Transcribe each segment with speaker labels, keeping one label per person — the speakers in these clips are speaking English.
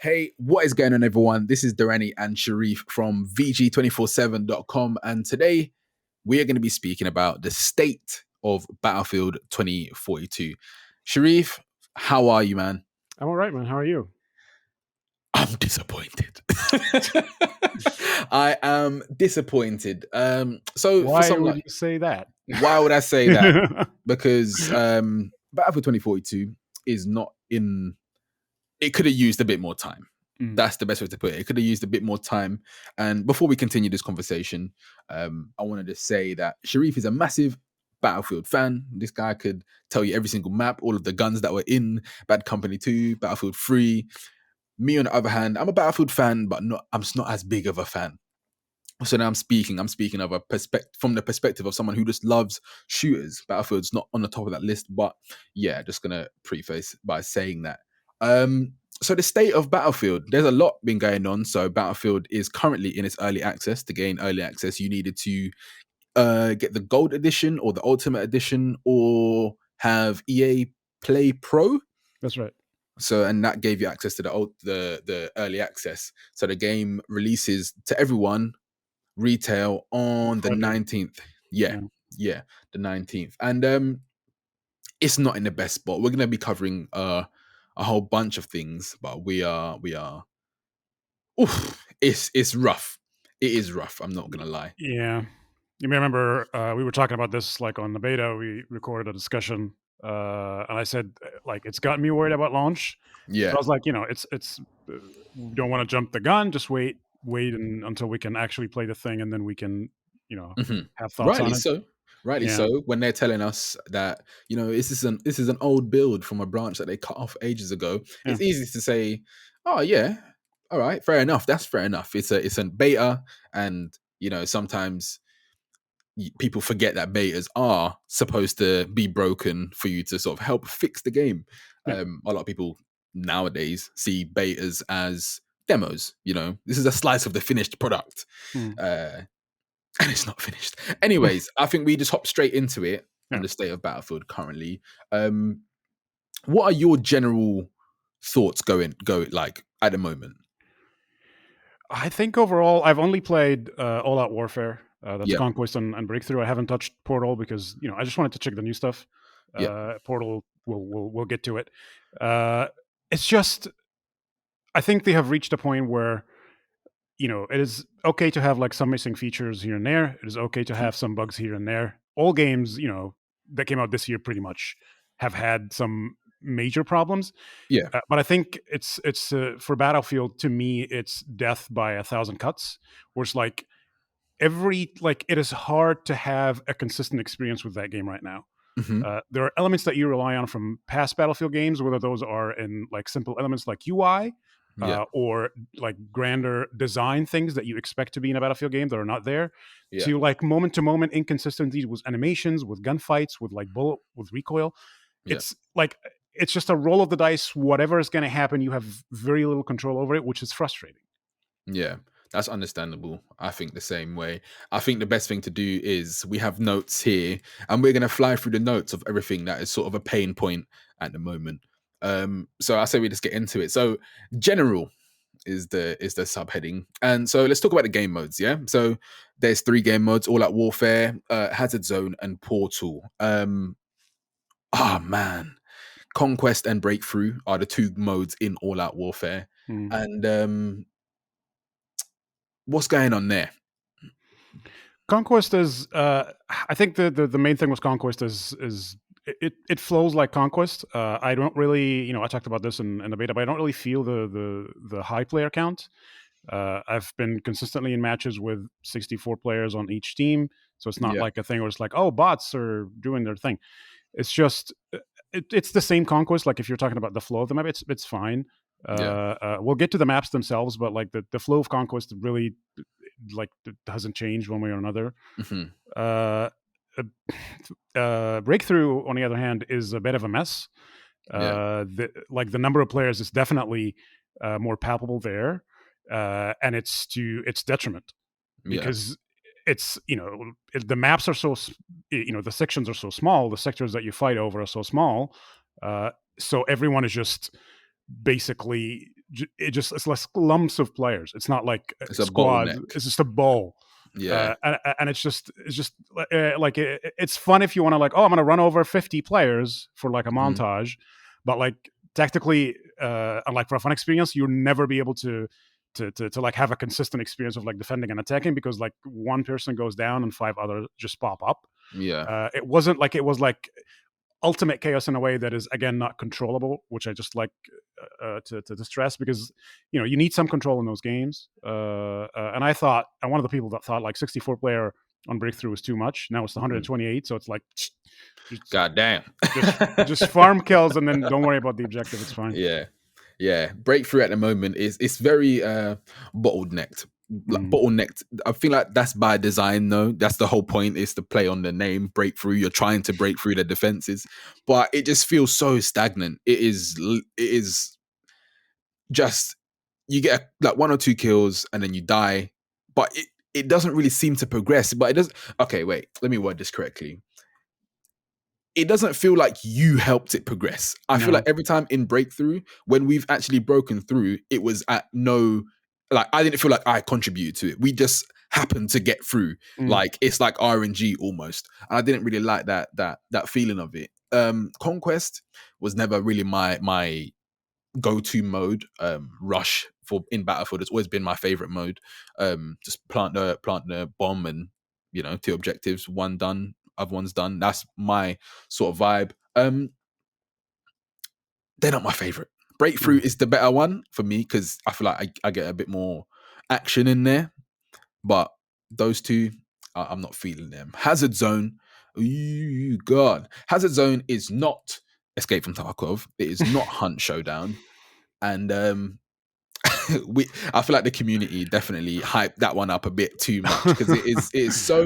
Speaker 1: Hey, what is going on, everyone? This is Durrani and Sharif from VG247.com, and today we are going to be speaking about the state of Battlefield 2042. Sharif, how are you, man?
Speaker 2: I'm all right, man. How are you?
Speaker 1: I'm disappointed. I am disappointed. So for
Speaker 2: Why
Speaker 1: some,
Speaker 2: would
Speaker 1: like,
Speaker 2: you say that?
Speaker 1: why would I say that? Because Battlefield 2042 is not in. It could have used a bit more time. That's the best way to put it. It could have used a bit more time. And before we continue this conversation, I wanted to say that Sharif is a massive Battlefield fan. This guy could tell you every single map, all of the guns that were in Bad Company 2, Battlefield 3. Me, on the other hand, I'm a Battlefield fan, but I'm just not as big of a fan. So now I'm speaking of a from the perspective of someone who just loves shooters. Battlefield's not on the top of that list, but yeah, just gonna preface by saying that. So the state of Battlefield, there's a lot been going on. So Battlefield is currently in its early access. To gain early access, you needed to get the gold edition or the ultimate edition or have EA Play Pro.
Speaker 2: That's right.
Speaker 1: So, and that gave you access to the early access. So the game releases to everyone retail on the
Speaker 2: Friday.
Speaker 1: 19th. Yeah, the 19th. And it's not in the best spot. We're gonna be covering a whole bunch of things, but we are it's rough. It is rough, I'm not gonna lie.
Speaker 2: Yeah. You may remember we were talking about this like on the beta. We recorded a discussion, and I said like it's gotten me worried about launch. But
Speaker 1: Yeah.
Speaker 2: I was like, it's we don't want to jump the gun. Just wait until we can actually play the thing, and then we can have thoughts
Speaker 1: Rightly
Speaker 2: on it.
Speaker 1: so. Rightly
Speaker 2: Yeah.
Speaker 1: so. When they're telling us that, this is an old build from a branch that they cut off ages ago,
Speaker 2: Yeah.
Speaker 1: it's easy to say, oh yeah, all right, fair enough. That's fair enough. It's a beta, and sometimes people forget that betas are supposed to be broken for you to sort of help fix the game.
Speaker 2: Yeah.
Speaker 1: A lot of people nowadays see betas as demos. This is a slice of the finished product. And it's not finished. Anyways, I think we just hop straight into it on the state of Battlefield currently. What are your general thoughts going like at the moment?
Speaker 2: I think overall, I've only played All Out Warfare. That's
Speaker 1: Yeah.
Speaker 2: Conquest and Breakthrough. I haven't touched Portal because I just wanted to check the new stuff. Portal, we'll get to it. It's just, I think they have reached a point where it is okay to have like some missing features here and there. It is okay to have some bugs here and there. All games, that came out this year pretty much have had some major problems.
Speaker 1: Yeah.
Speaker 2: But I think it's for Battlefield, to me, it's death by 1,000 cuts. Where it's like it is hard to have a consistent experience with that game right now. There are elements that you rely on from past Battlefield games, whether those are in like simple elements like UI, or like grander design things that you expect to be in a Battlefield game that are not there, to like moment to moment inconsistencies with animations, with gunfights, with like bullet, with recoil. It's like it's just a roll of the dice. Whatever is going to happen, you have very little control over it, which is frustrating.
Speaker 1: Yeah, that's understandable. I think the same way. I think the best thing to do is we have notes here, and we're going to fly through the notes of everything that is sort of a pain point at the moment. So I say we just get into it. So general is the subheading, and so let's talk about the game modes. Yeah, so there's 3 game modes: All Out Warfare, Hazard Zone, and Portal. Man, Conquest and Breakthrough are the 2 modes in All Out Warfare, and what's going on there?
Speaker 2: Conquest is, I think the main thing with Conquest is it flows like Conquest. I don't really, I talked about this in the beta, but I don't really feel the high player count. I've been consistently in matches with 64 players on each team, so it's not like a thing where it's like, oh, bots are doing their thing. It's just it's the same Conquest. Like if you're talking about the flow of the map, it's fine. We'll get to the maps themselves, but like the flow of Conquest really like it hasn't changed one way or another. Breakthrough, on the other hand, is a bit of a mess. The number of players is definitely more palpable there, and it's to its detriment because it's the maps are so the sections are so small, the sectors that you fight over are so small, so everyone is just basically it's less lumps of players. It's not like
Speaker 1: It's a
Speaker 2: squads.
Speaker 1: bottleneck.
Speaker 2: It's just a ball.
Speaker 1: Yeah.
Speaker 2: And it's just like it's fun if you want to like, oh, I'm going to run over 50 players for like a montage, but like tactically, like for a fun experience, you'll never be able to like have a consistent experience of like defending and attacking, because like one person goes down and 5 others just pop up.
Speaker 1: Yeah.
Speaker 2: It wasn't like, it was like ultimate chaos in a way that is, again, not controllable, which I just like to stress, because you know you need some control in those games. And I'm one of the people that thought like 64 player on Breakthrough was too much. Now it's 128, so it's like,
Speaker 1: God damn.
Speaker 2: just farm kills and then don't worry about the objective. It's fine.
Speaker 1: Yeah. Breakthrough at the moment it's very bottlenecked. Bottlenecked. I feel like that's by design though. That's the whole point, is to play on the name Breakthrough. You're trying to break through the defenses, but it just feels so stagnant. It is just, you get like 1 or 2 kills and then you die, but it doesn't really seem to progress. But it does. Okay, wait, let me word this correctly. It doesn't feel like you helped it progress. I feel like every time in Breakthrough, when we've actually broken through, it was at no, like, I didn't feel like I contributed to it. We just happened to get through. Like, it's like RNG almost. And I didn't really like that feeling of it. Conquest was never really my go-to mode. Rush in Battlefield has always been my favorite mode. Just plant the bomb and, you know, 2 objectives, 1 done, other one's done. That's my sort of vibe. They're not my favorite. Breakthrough is the better one for me, because I feel like I get a bit more action in there. But those 2, I'm not feeling them. Hazard Zone, ooh, God. Hazard Zone is not Escape from Tarkov. It is not Hunt Showdown. And I feel like the community definitely hyped that one up a bit too much, because it is so,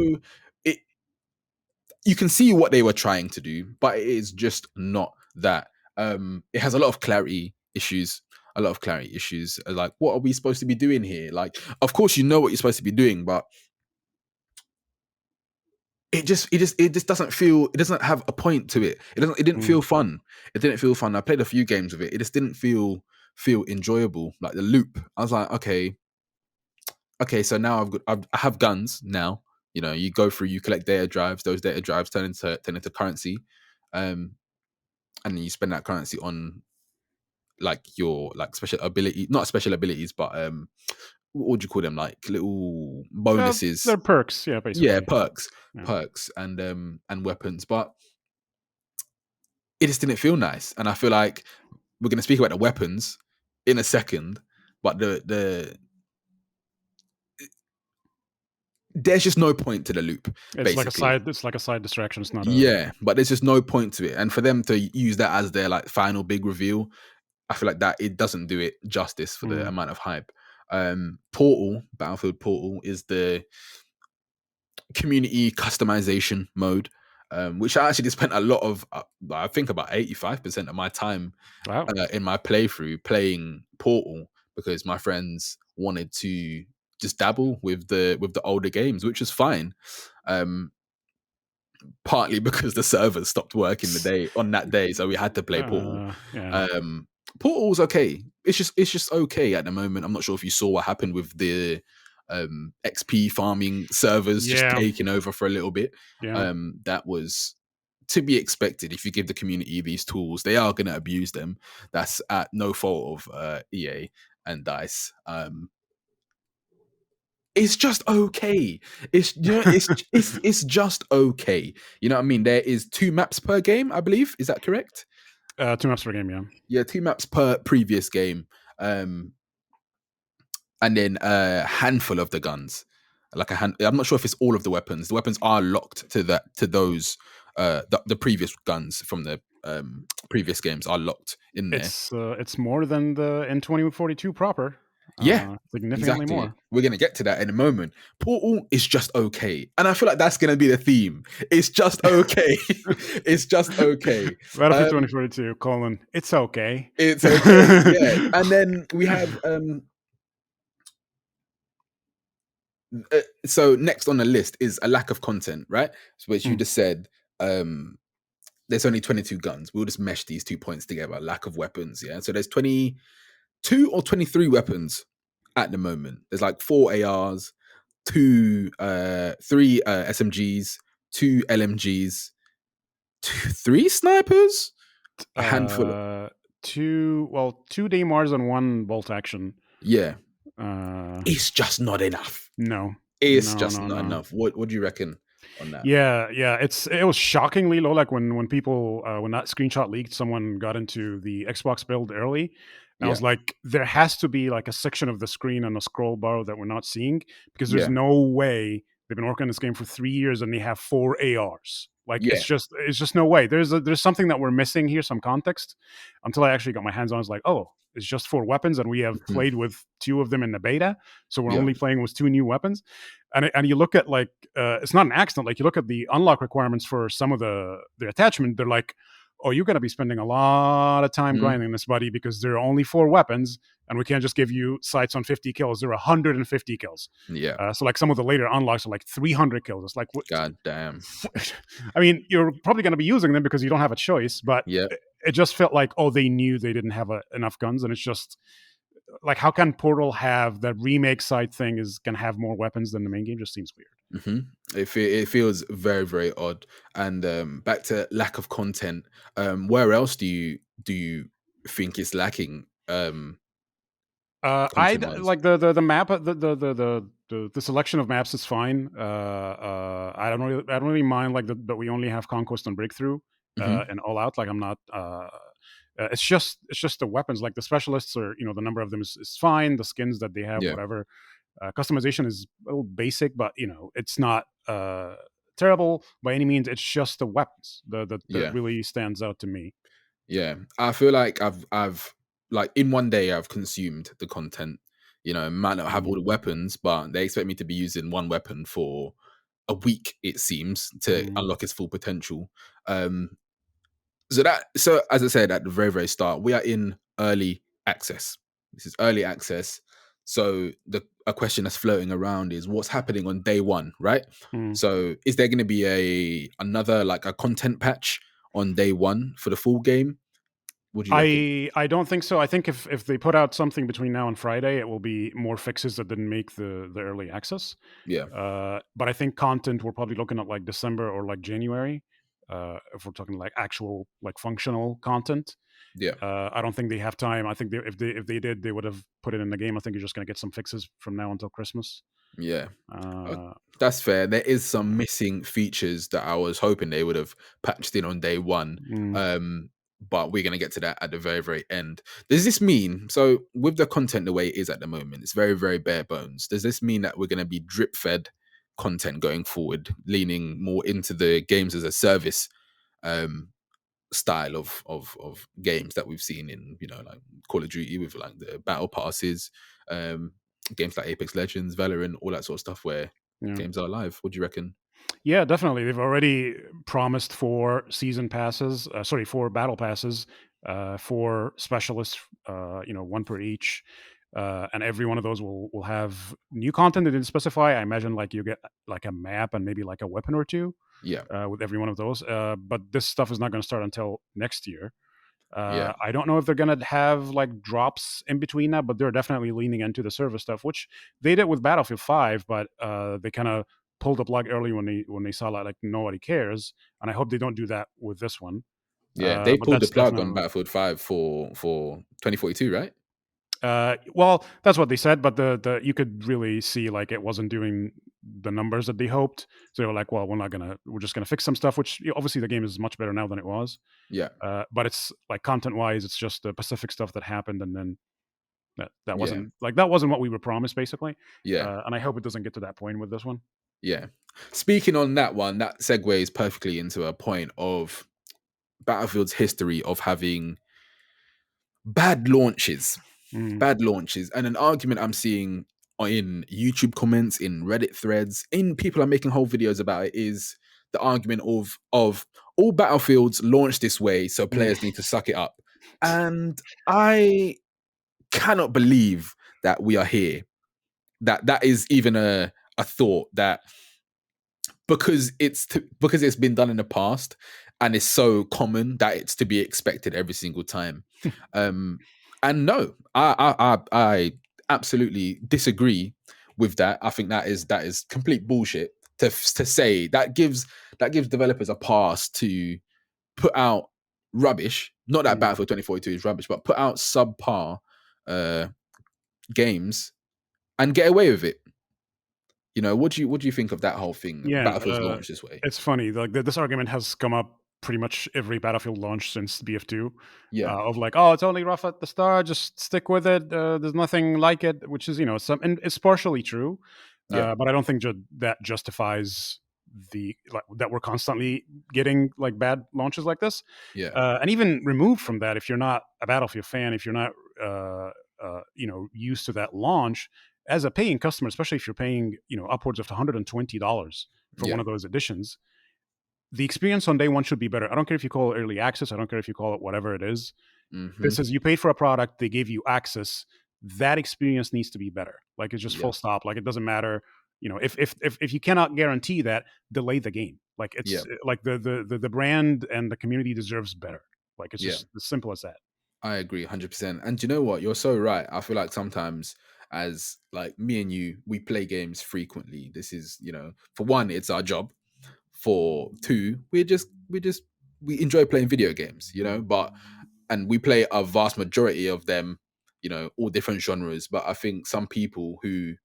Speaker 1: you can see what they were trying to do, but it is just not that. It has a lot of clarity issues. Like, what are we supposed to be doing here? Like, of course you know what you're supposed to be doing, but it just doesn't feel, it doesn't have a point to it. It didn't feel fun. It didn't feel fun. I played a few games with it. It just didn't feel enjoyable. Like the loop, I was like, okay, so now I have guns now. You know, you go through, you collect data drives. Those data drives turn into currency, and then you spend that currency on like your like special ability, not special abilities, but what would you call them? Like little bonuses.
Speaker 2: They're perks, yeah, basically.
Speaker 1: Yeah, perks, and weapons. But it just didn't feel nice, and I feel like we're going to speak about the weapons in a second, but there's just no point to the loop.
Speaker 2: It's
Speaker 1: basically.
Speaker 2: like a side distraction. It's not.
Speaker 1: But there's just no point to it, and for them to use that as their like final big reveal, I feel like that it doesn't do it justice for the amount of hype. Battlefield Portal is the community customization mode, which I actually spent a lot of, I think about 85% of my time in my playthrough playing Portal, because my friends wanted to just dabble with the older games, which is fine. Partly because the servers stopped working on that day, so we had to play Portal. Portal's okay. It's just okay at the moment. I'm not sure if you saw what happened with the XP farming servers just taking over for a little bit. That was to be expected. If you give the community these tools, they are going to abuse them. That's at no fault of EA and DICE. It's just okay. It's just okay. You know what I mean? There is 2 maps per game, I believe. Is that correct?
Speaker 2: 2 maps per game, yeah.
Speaker 1: Yeah, 2 maps per previous game. And then a handful of the guns. I'm not sure if it's all of the weapons. The weapons are locked to those the previous guns from the previous games are locked in there.
Speaker 2: It's more than the N2042 proper. Significantly more.
Speaker 1: We're going to get to that in a moment. Portal is just okay. And I feel like that's going to be the theme. It's just okay. It's just okay.
Speaker 2: Battlefield 2042, it's okay.
Speaker 1: It's okay, yeah. And then we have... so next on the list is a lack of content, right? Which you just said... there's only 22 guns. We'll just mesh these 2 points together. Lack of weapons, yeah? So there's 20... 2 or 23 weapons at the moment. There's like 4 ARs, 3 SMGs, 2 LMGs, 3 snipers, a handful.
Speaker 2: Two Daymars and 1 bolt action.
Speaker 1: Yeah,
Speaker 2: Uh,
Speaker 1: it's just not enough.
Speaker 2: no,
Speaker 1: It's just not enough. What do you reckon on that?
Speaker 2: Yeah, it was shockingly low. Like when people when that screenshot leaked, someone got into the Xbox build early. And I was like, there has to be like a section of the screen and a scroll bar that we're not seeing, because there's no way they've been working on this game for 3 years and they have 4 ARs. Like it's just no way. There's something that we're missing here, some context. Until I actually got my hands on, I was like, oh, it's just 4 weapons, and we have played with 2 of them in the beta, so we're only playing with 2 new weapons. And you look at like it's not an accident. Like you look at the unlock requirements for some of the attachment, they're like, oh, you're going to be spending a lot of time grinding this, buddy, because there are only 4 weapons, and we can't just give you sights on 50 kills. There are 150 kills.
Speaker 1: Yeah.
Speaker 2: So like some of the later unlocks are like 300 kills. It's like,
Speaker 1: God damn.
Speaker 2: I mean, you're probably going to be using them because you don't have a choice, but it just felt like, oh, they knew they didn't have enough guns, and it's just like, how can Portal have the remake side thing is going to have more weapons than the main game? Just seems weird.
Speaker 1: It feels very, very odd. And back to lack of content. Where else do you think it's lacking?
Speaker 2: I like the map, the selection of maps is fine. I don't really mind like but we only have Conquest and Breakthrough and All Out. Like I'm not. It's just the weapons. Like the specialists are, the number of them is fine. The skins that they have, whatever. Customization is a little basic, but it's not terrible by any means. It's just the weapons that really stands out to me.
Speaker 1: Yeah, I feel like I've like in one day I've consumed the content. Might not have all the weapons, but they expect me to be using one weapon for a week, it seems, to unlock its full potential. So as I said at the very, very start, we are in early access. This is early access. So a question that's floating around is what's happening on day one, right? So is there going to be another like a content patch on day one for the full game? Would you reckon?
Speaker 2: I don't think so. I think if they put out something between now and Friday, it will be more fixes that didn't make the early access.
Speaker 1: Yeah.
Speaker 2: But I think content, we're probably looking at like December or like January. If we're talking like actual like functional content.
Speaker 1: Yeah.
Speaker 2: I don't think they have time. I think if they did, they would have put it in the game. I think you're just going to get some fixes from now until Christmas.
Speaker 1: Yeah. That's fair. There is some missing features that I was hoping they would have patched in on day one. But we're going to get to that at the very, very end. Does this mean, so with the content the way it is at the moment, it's very, very bare bones. Does this mean that we're going to be drip fed content going forward, leaning more into the games as a service style of games that we've seen in, like Call of Duty with like the battle passes, games like Apex Legends, Valorant, all that sort of stuff where games are live? What do you reckon?
Speaker 2: Yeah, definitely. They've already promised 4 season passes, 4 battle passes, 4 specialists, 1 per each. And every one of those will have new content. They didn't specify. I imagine like you get like a map and maybe like a weapon or 2.
Speaker 1: Yeah.
Speaker 2: With every one of those. But this stuff is not going to start until next year. I don't know if they're going to have like drops in between that, but they're definitely leaning into the service stuff, which they did with Battlefield 5, but they kind of pulled the plug early when they saw that like nobody cares, and I hope they don't do that with this one.
Speaker 1: Yeah, they pulled the plug on Battlefield 5 for 2042, right?
Speaker 2: Well, that's what they said, but the you could really see like it wasn't doing the numbers that they hoped. So they were like, well, we're just gonna fix some stuff, which obviously the game is much better now than it was.
Speaker 1: Yeah.
Speaker 2: But it's like content wise, it's just the Pacific stuff that happened, and then that wasn't that wasn't what we were promised, basically.
Speaker 1: Yeah.
Speaker 2: And I hope it doesn't get to that point with this one.
Speaker 1: Yeah. Speaking on that one, that segues perfectly into a point of Battlefield's history of having bad launches. Bad launches. And an argument I'm seeing in YouTube comments, in Reddit threads, in people are making whole videos about it, is the argument of all Battlefields launch this way, so players need to suck it up. And I cannot believe that we are here. That is even a thought, that because it's been done in the past and it's so common that it's to be expected every single time. And no, I absolutely disagree with that. I think that is complete bullshit to say that gives developers a pass to put out rubbish. Not that
Speaker 2: Mm.
Speaker 1: Battlefield 2042 is rubbish, but put out subpar uh, games and get away with it. You know, what do you think of that whole thing?
Speaker 2: Yeah,
Speaker 1: Battlefield's launched this way.
Speaker 2: it's funny. Like this argument has come up pretty much every Battlefield launch since BF2,
Speaker 1: Yeah,
Speaker 2: of like, oh, it's only rough at the start, just stick with it. There's nothing like it, which is some, and it's partially true,
Speaker 1: yeah,
Speaker 2: but I don't think that justifies the like that we're constantly getting like bad launches like this,
Speaker 1: yeah,
Speaker 2: and even removed from that, if you're not a Battlefield fan, if you're not used to that launch as a paying customer, especially if you're paying upwards of $120 for
Speaker 1: yeah.
Speaker 2: one of those editions, the experience on day one should be better. I don't care if you call it early access. I don't care if you call it whatever it is.
Speaker 1: Mm-hmm.
Speaker 2: This is, you paid for a product, they gave you access. That experience needs to be better. Like it's just
Speaker 1: Yeah,
Speaker 2: full stop. Like it doesn't matter. If you cannot guarantee that, delay the game. Like
Speaker 1: yeah,
Speaker 2: it's like the brand and the community deserves better. Like it's
Speaker 1: yeah.
Speaker 2: just as simple as that.
Speaker 1: I agree 100%. And do you know what? You're so right. I feel like sometimes as like me and you, we play games frequently. This is, for one, it's our job. For two, we enjoy playing video games, but and we play a vast majority of them, all different genres. But I think some people who,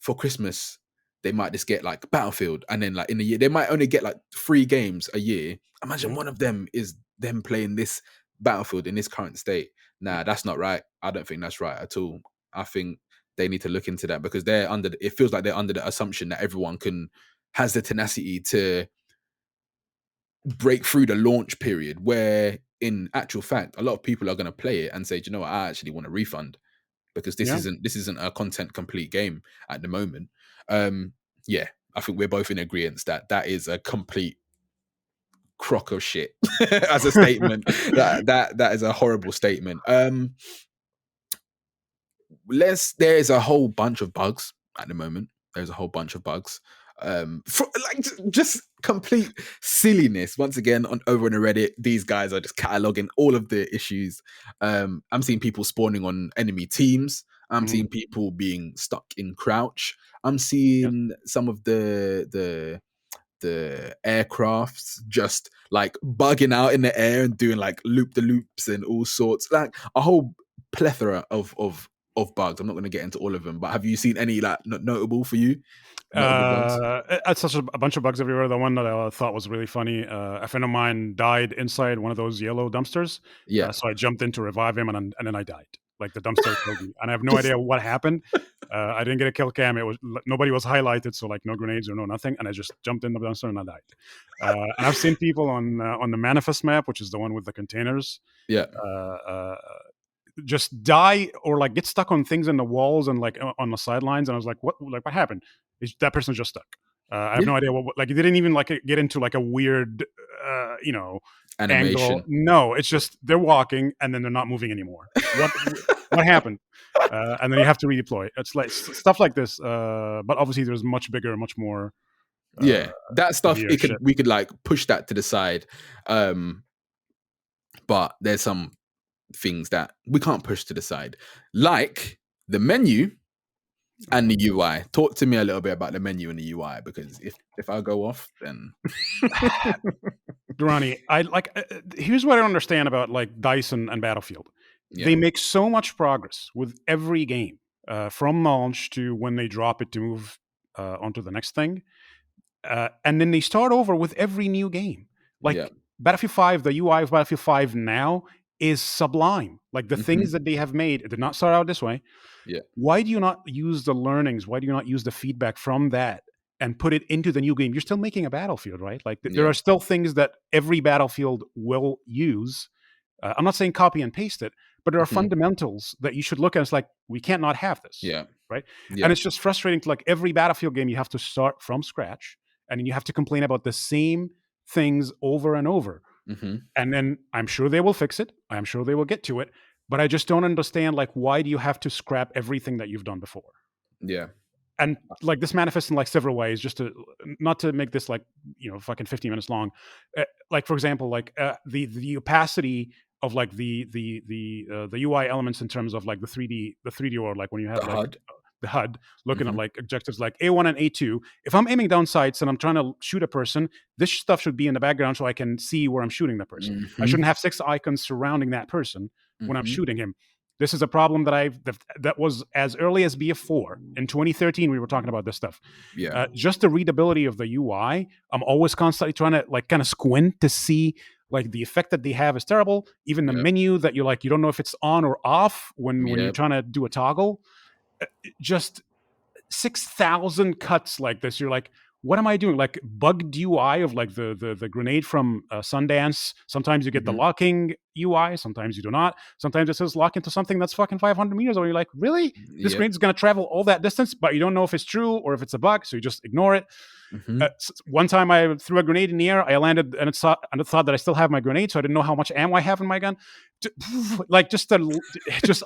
Speaker 1: for Christmas, they might just get like Battlefield, and then like in a year, they might only get like 3 games a year. Imagine
Speaker 2: Mhm.
Speaker 1: one of them is them playing this Battlefield in this current state. Nah, that's not right. I don't think that's right at all. I think they need to look into that because it feels like they're under the assumption that everyone has the tenacity to break through the launch period, where in actual fact, a lot of people are going to play it and say, do you know what, I actually want a refund because
Speaker 2: Yeah.
Speaker 1: this isn't a content complete game at the moment. Um, yeah, I think we're both in agreement that that is a complete crock of shit as a statement. That is a horrible statement. There's a whole bunch of bugs at the moment. There's a whole bunch of bugs. Like just complete silliness. Once again, over on the Reddit, these guys are just cataloging all of the issues. I'm seeing people spawning on enemy teams. I'm
Speaker 2: Mhm.
Speaker 1: seeing people being stuck in crouch. I'm
Speaker 2: Yes.
Speaker 1: seeing some of the aircrafts just like bugging out in the air and doing like loop the loops and all sorts, like a whole plethora of bugs. I'm not going to get into all of them, but have you seen any like notable for you, notable bugs?
Speaker 2: It's such a bunch of bugs everywhere. The one that I thought was really funny, a friend of mine died inside one of those yellow dumpsters.
Speaker 1: Yeah,
Speaker 2: So I jumped in to revive him, and then I died. Like the dumpster killed me, and I have no
Speaker 1: just
Speaker 2: idea what happened. I didn't get a kill cam. It was nobody was highlighted, so like no grenades or no nothing, and I just jumped in the dumpster and I died. And I've seen people on the manifest map, which is the one with the containers,
Speaker 1: yeah,
Speaker 2: uh, uh, just die or like get stuck on things in the walls and like on the sidelines. And I was like, what happened? That person's just stuck. I have
Speaker 1: yeah.
Speaker 2: no idea like, it didn't even like get into like a weird, angle.
Speaker 1: Animation.
Speaker 2: No, it's just they're walking and then they're not moving anymore. What happened? And then you have to redeploy. It's like stuff like this. But obviously there's much bigger, much more uh,
Speaker 1: Yeah, that stuff
Speaker 2: severe shit.
Speaker 1: we could like push that to the side. But there's some things that we can't push to the side, like the menu and the UI. Talk to me a little bit about the menu and the UI, because if I go off, then
Speaker 2: Durrani, I like. Here's what I don't understand about like Dyson and Battlefield.
Speaker 1: yeah,
Speaker 2: They make so much progress with every game, from launch to when they drop it to move onto the next thing, and then they start over with every new game.
Speaker 1: yeah,
Speaker 2: Like Battlefield 5, the UI of Battlefield 5 now is sublime. Like the
Speaker 1: hmm,
Speaker 2: things that they have made, it did not start out this way.
Speaker 1: yeah,
Speaker 2: Why do you not use the learnings? Why do you not use the feedback from that and put it into the new game? You're still making a Battlefield, right? Like there
Speaker 1: yeah,
Speaker 2: are still things that every Battlefield will use. I'm not saying copy and paste it, but there are
Speaker 1: hmm,
Speaker 2: fundamentals that you should look at. It's like, we can't not have this,
Speaker 1: yeah,
Speaker 2: right? And
Speaker 1: yeah,
Speaker 2: it's just frustrating to like every Battlefield game, you have to start from scratch and you have to complain about the same things over and over.
Speaker 1: hmm,
Speaker 2: And then I'm sure they will fix it. I'm sure they will get to it. But I just don't understand, like, why do you have to scrap everything that you've done before?
Speaker 1: yeah,
Speaker 2: And like this manifests in like several ways, just to not to make this like fucking 15 minutes long. Like for example, like the opacity of like the UI elements in terms of like the 3D world, like when you have
Speaker 1: The
Speaker 2: like
Speaker 1: HUD.
Speaker 2: the HUD looking at
Speaker 1: Hmm.
Speaker 2: like objectives like A1 and A2. If I'm aiming down sights and I'm trying to shoot a person, this stuff should be in the background so I can see where I'm shooting the person. I
Speaker 1: Hmm.
Speaker 2: shouldn't have 6 icons surrounding that person when I'm
Speaker 1: Hmm.
Speaker 2: shooting him. This is a problem that was as early as BF4 in 2013. We were talking about this stuff.
Speaker 1: Yeah.
Speaker 2: Just the readability of the UI. I'm always constantly trying to like kind of squint to see like the effect that they have is terrible. Even the
Speaker 1: Yeah.
Speaker 2: menu that you don't know if it's on or off when you're
Speaker 1: Yeah.
Speaker 2: trying to do a toggle. Just 6,000 cuts like this. You're like, what am I doing? Like bugged UI of like the grenade from Sundance. Sometimes you get the
Speaker 1: Hmm.
Speaker 2: locking UI. Sometimes you do not. Sometimes it says lock into something that's fucking 500 meters away. You're like, really? This
Speaker 1: Yeah.
Speaker 2: grenade is going to travel all that distance, but you don't know if it's true or if it's a bug, so you just ignore it.
Speaker 1: Hmm.
Speaker 2: One time I threw a grenade in the air. I landed and it thought that I still have my grenade, so I didn't know how much ammo I have in my gun. Like just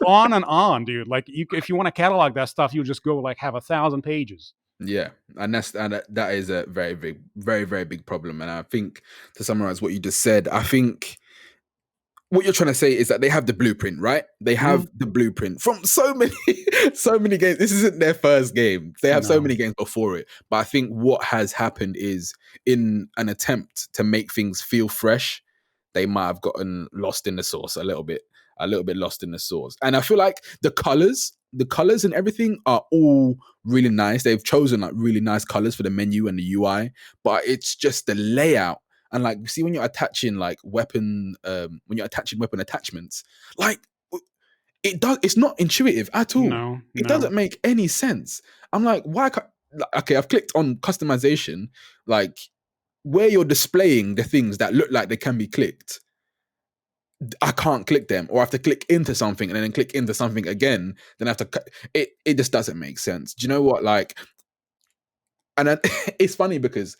Speaker 2: on and on, dude. Like if you want to catalog that stuff, you just go like have 1,000 pages.
Speaker 1: Yeah, and that is a very big, very very big problem. And I think to summarize what you just said, I think what you're trying to say is that they have the blueprint, right? They have the blueprint from so many, so many games. This isn't their first game. They have so
Speaker 2: No.
Speaker 1: many games before it. But I think what has happened is, in an attempt to make things feel fresh, they might have gotten lost in the sauce a little bit lost in the sauce. And I feel like the colors and everything are all really nice. They've chosen like really nice colors for the menu and the UI, but it's just the layout. And like, see, when you're attaching like weapon attachments, like it's not intuitive at all.
Speaker 2: No.
Speaker 1: It doesn't make any sense. I'm like, why can't, okay, I've clicked on customization, like where you're displaying the things that look like they can be clicked. I can't click them, or I have to click into something and then click into something again. Then I have to it just doesn't make sense. Do you know what? Like, and then, it's funny because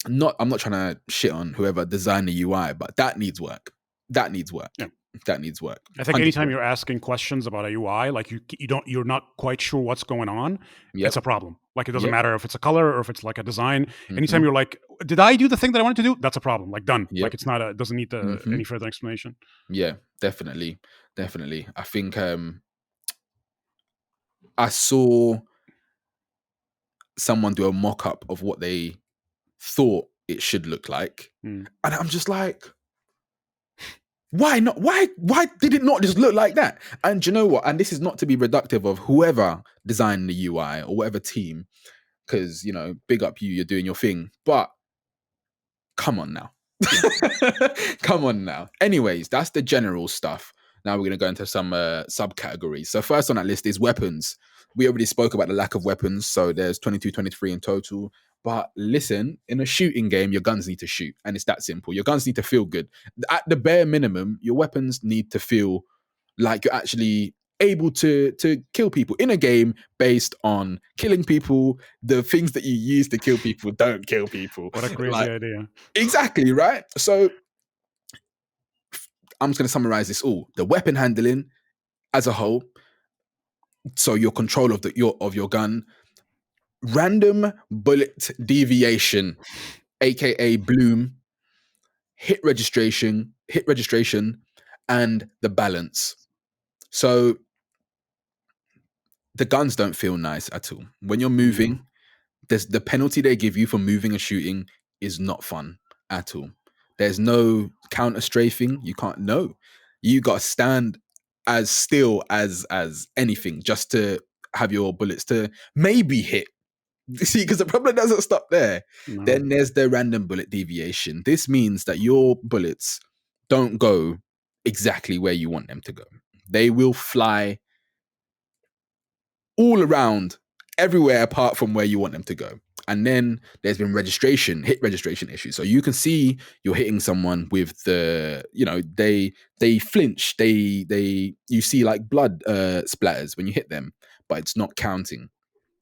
Speaker 1: I'm not trying to shit on whoever designed the UI, but that needs work. That needs work.
Speaker 2: Yeah.
Speaker 1: That needs work.
Speaker 2: I think
Speaker 1: 100%.
Speaker 2: anytime you're asking questions about a UI, like you're not quite sure what's going on, it's a problem. Like it doesn't matter if it's a color or if it's like a design. Anytime you're like, did I do the thing that I wanted to do? That's a problem. Like done. Like it's not. It doesn't need any further explanation.
Speaker 1: Yeah, definitely. I think I saw someone do a mock-up of what they thought it should look like, and I'm just like, why not? Why did it not just look like that? And you know what? And this is not to be reductive of whoever designed the UI or whatever team, because big up you, you're doing your thing. But come on now. Come on now. Anyways, that's the general stuff. Now we're going to go into some subcategories. So first on that list is weapons. We already spoke about the lack of weapons. So there's 22, 23 in total. But listen, in a shooting game, your guns need to shoot. And it's that simple. Your guns need to feel good. At the bare minimum, your weapons need to feel like you're actually able to kill people in a game based on killing people. The things that you use to kill people don't kill people.
Speaker 2: What a crazy idea.
Speaker 1: Exactly, right? So I'm just going to summarize this all. The weapon handling as a whole, so your control of your gun, random bullet deviation, aka bloom, hit registration, and the balance. So the guns don't feel nice at all. When you're moving, there's the penalty they give you for moving and shooting is not fun at all. There's no counter strafing. You can't. No, you got to stand as still as anything just to have your bullets to maybe hit. See, because the problem doesn't stop there.
Speaker 2: No.
Speaker 1: Then there's the random bullet deviation. This means that your bullets don't go exactly where you want them to go. They will fly all around, everywhere apart from where you want them to go. And then there's been hit registration issues. So you can see you're hitting someone with the, they flinch, you see like blood splatters when you hit them, but it's not counting.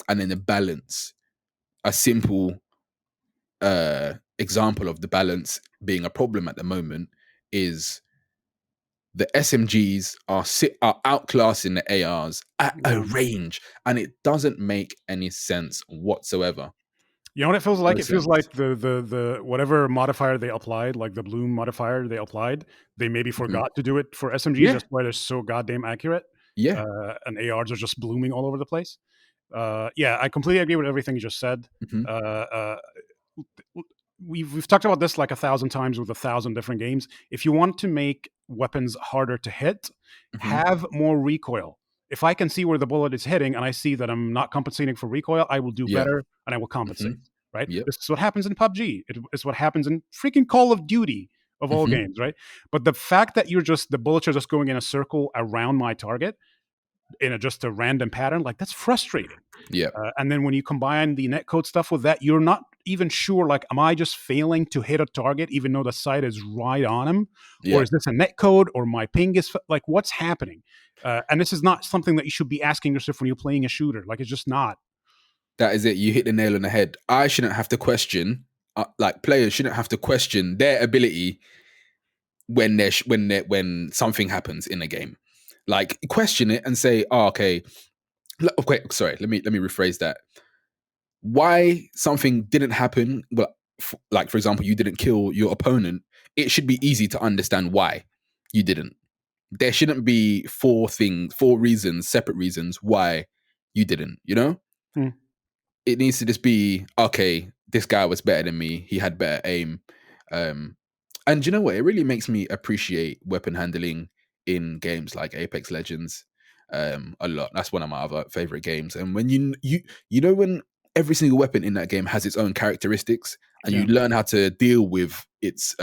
Speaker 1: And then the balance, a simple example of the balance being a problem at the moment is the SMGs are outclassing the ARs at a range, and it doesn't make any sense whatsoever.
Speaker 2: You know what it feels
Speaker 1: No
Speaker 2: like? It feels
Speaker 1: sense.
Speaker 2: like the whatever modifier they applied, like the bloom modifier they applied, they maybe
Speaker 1: Mhm.
Speaker 2: forgot to do it for SMGs.
Speaker 1: Yeah,
Speaker 2: That's why they're so goddamn accurate.
Speaker 1: yeah.
Speaker 2: And ARs are just blooming all over the place. Yeah, I completely agree with everything you just said.
Speaker 1: Mhm,
Speaker 2: We've talked about this like 1,000 times with 1,000 different games. If you want to make weapons harder to hit,
Speaker 1: mhm.
Speaker 2: have more recoil. If I can see where the bullet is hitting and I see that I'm not compensating for recoil, I will do
Speaker 1: Yeah.
Speaker 2: better and I will compensate.
Speaker 1: Mhm.
Speaker 2: Right?
Speaker 1: Yep.
Speaker 2: This is what happens in PUBG. It's what happens in freaking Call of Duty of all
Speaker 1: Mhm.
Speaker 2: games, right? But the fact that the bullets are just going in a circle around my target in just a random pattern, like that's frustrating.
Speaker 1: Yep.
Speaker 2: And then when you combine the netcode stuff with that, you're not even sure, like, am I just failing to hit a target even though the sight is right on him? Or is
Speaker 1: Yep.
Speaker 2: this a netcode or my ping is like, what's happening? And this is not something that you should be asking yourself when you're playing a shooter. Like, it's just not.
Speaker 1: That is it. You hit the nail on the head. I shouldn't have to question, like players shouldn't have to question their ability when when something happens in a game. Like question it and say, "Oh, okay, okay, sorry. Let me rephrase that. Why something didn't happen? Well, like for example, you didn't kill your opponent. It should be easy to understand why you didn't. There shouldn't be four reasons, separate reasons why you didn't. You know,
Speaker 2: Hmm.
Speaker 1: it needs to just be okay. This guy was better than me. He had better aim. Um, and you know what? It really makes me appreciate weapon handling in games like Apex Legends a lot. That's one of my other favorite games. And when you know when every single weapon in that game has its own characteristics, and you
Speaker 2: Yeah.
Speaker 1: learn how to deal with its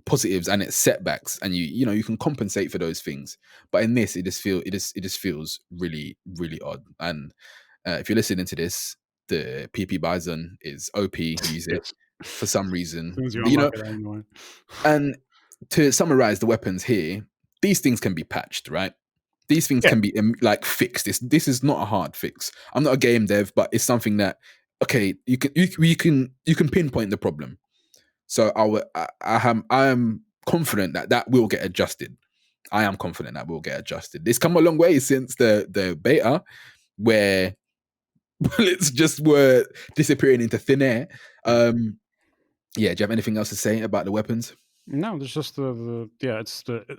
Speaker 1: positives and its setbacks, and you know you can compensate for those things. But in this, it just feels really really odd. And if you're listening to this, the PP Bison is OP. Use it
Speaker 2: Yes.
Speaker 1: for some
Speaker 2: As soon
Speaker 1: reason,
Speaker 2: as you
Speaker 1: you
Speaker 2: unlock
Speaker 1: know.
Speaker 2: it, I know it.
Speaker 1: And to summarize the weapons here, these things can be patched, right? These things
Speaker 2: Yeah.
Speaker 1: can be like fixed. This is not a hard fix. I'm not a game dev, but it's something that okay, you can pinpoint the problem. So I am confident that that will get adjusted. I am confident that will get adjusted. It's come a long way since the beta, where bullets just were disappearing into thin air.
Speaker 2: Yeah.
Speaker 1: Um, yeah, do you have anything else to say about the weapons?
Speaker 2: No, there's just yeah,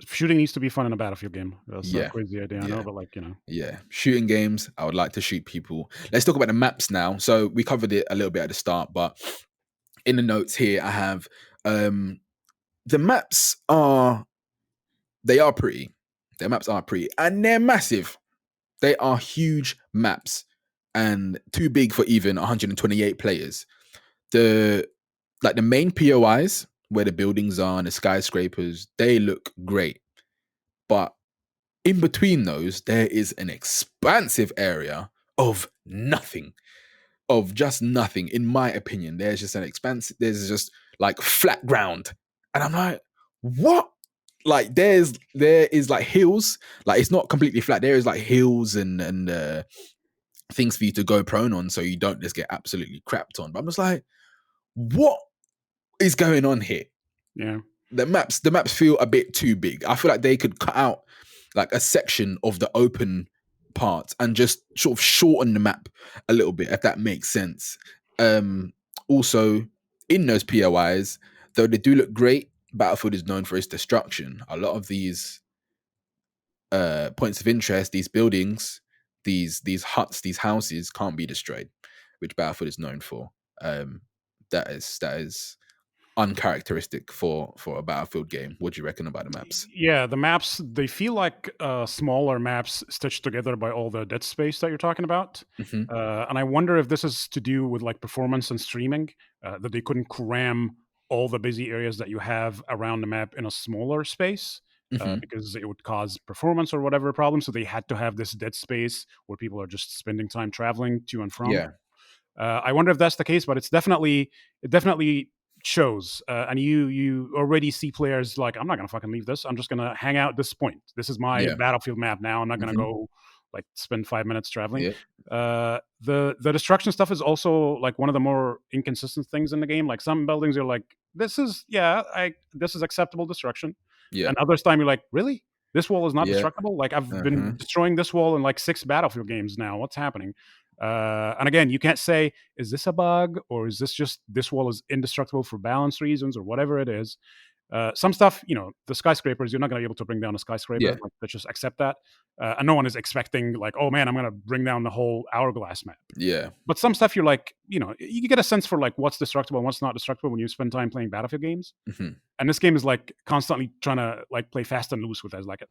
Speaker 2: shooting needs to be fun in a Battlefield game. That's a
Speaker 1: Yeah,
Speaker 2: crazy idea, I know,
Speaker 1: yeah,
Speaker 2: but like,
Speaker 1: yeah. Shooting games, I would like to shoot people. Let's talk about the maps now. So we covered it a little bit at the start, but in the notes here, I have um, the maps are they are pretty. Their maps are pretty, and they're massive. They are huge maps and too big for even 128 players. The like the main POIs where the buildings are and the skyscrapers, they look great. But in between those, there is an expansive area of nothing, of just nothing. In my opinion, there's just an expansive, there's just like flat ground. And I'm like, what? Like there is like hills, like it's not completely flat. There is like hills and things for you to go prone on so you don't just get absolutely crapped on. But I'm just like, what is going on here?
Speaker 2: yeah.
Speaker 1: The maps feel a bit too big. I feel like they could cut out like a section of the open part and just sort of shorten the map a little bit, if that makes sense. Also, in those POIs, though they do look great, Battlefield is known for its destruction. A lot of these points of interest, these buildings, these huts, these houses can't be destroyed, which Battlefield is known for. Um, that is uncharacteristic for a Battlefield game. What do you reckon about the maps?
Speaker 2: Yeah, the maps, they feel like smaller maps stitched together by all the dead space that you're talking about.
Speaker 1: Hmm.
Speaker 2: And I wonder if this is to do with like performance and streaming, that they couldn't cram all the busy areas that you have around the map in a smaller space.
Speaker 1: Hmm.
Speaker 2: Because it would cause performance or whatever problem. So they had to have this dead space where people are just spending time traveling to and from.
Speaker 1: Yeah.
Speaker 2: I wonder if that's the case, but it definitely shows, and you already see players like, I'm not gonna fucking leave this. I'm just gonna hang out at this point. This is my
Speaker 1: Yeah.
Speaker 2: battlefield map now. I'm not gonna
Speaker 1: Hmm.
Speaker 2: go like spend 5 minutes traveling.
Speaker 1: Yeah.
Speaker 2: The destruction stuff is also like one of the more inconsistent things in the game. Like some buildings are like, this is acceptable destruction,
Speaker 1: Yeah.
Speaker 2: and others time you're like, really? This wall is not
Speaker 1: Yeah.
Speaker 2: destructible? Like I've
Speaker 1: Uh-huh.
Speaker 2: been destroying this wall in like 6 Battlefield games now. What's happening? And again, you can't say, is this a bug or is this just this wall is indestructible for balance reasons or whatever it is. Some stuff, the skyscrapers, you're not going to be able to bring down a skyscraper.
Speaker 1: Yeah.
Speaker 2: Like, let's just accept that. And no one is expecting, like, oh man, I'm going to bring down the whole hourglass map.
Speaker 1: Yeah.
Speaker 2: But some stuff you're like, you get a sense for like what's destructible and what's not destructible when you spend time playing Battlefield games.
Speaker 1: Mm-hmm.
Speaker 2: And this game is like constantly trying to like play fast and loose with us. Like,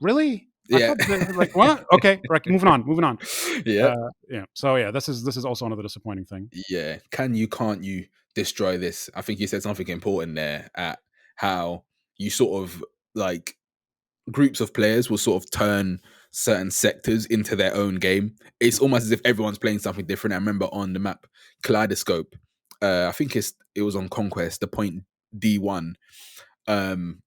Speaker 2: really?
Speaker 1: Yeah.
Speaker 2: Like, what? Okay, right. Moving on.
Speaker 1: Yeah.
Speaker 2: Yeah. So yeah, this is also another disappointing thing.
Speaker 1: Yeah. Can't you destroy this? I think you said something important there at how you sort of like groups of players will sort of turn certain sectors into their own game. It's almost as if everyone's playing something different. I remember on the map Kaleidoscope, I think it was on Conquest, the point D1.